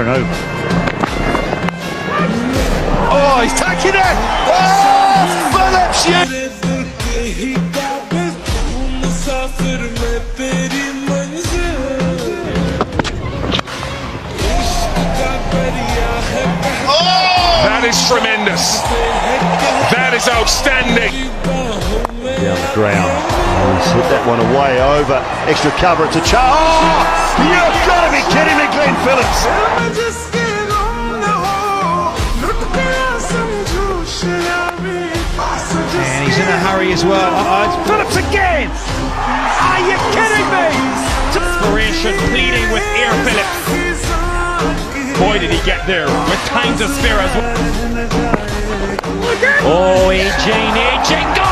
different. Oh, he's taking it! Oh, Phillips! That is tremendous. That is outstanding. Down the ground. Oh, he's hit that one away over. Extra cover. It's a charge. Oh, you've got to be kidding me, Glenn Phillips. And he's in a hurry as well. It's Phillips again! Are you kidding me? Desperation pleading with Air Phillips. Boy, did he get there with time to spare as well. Oh, AJ, go!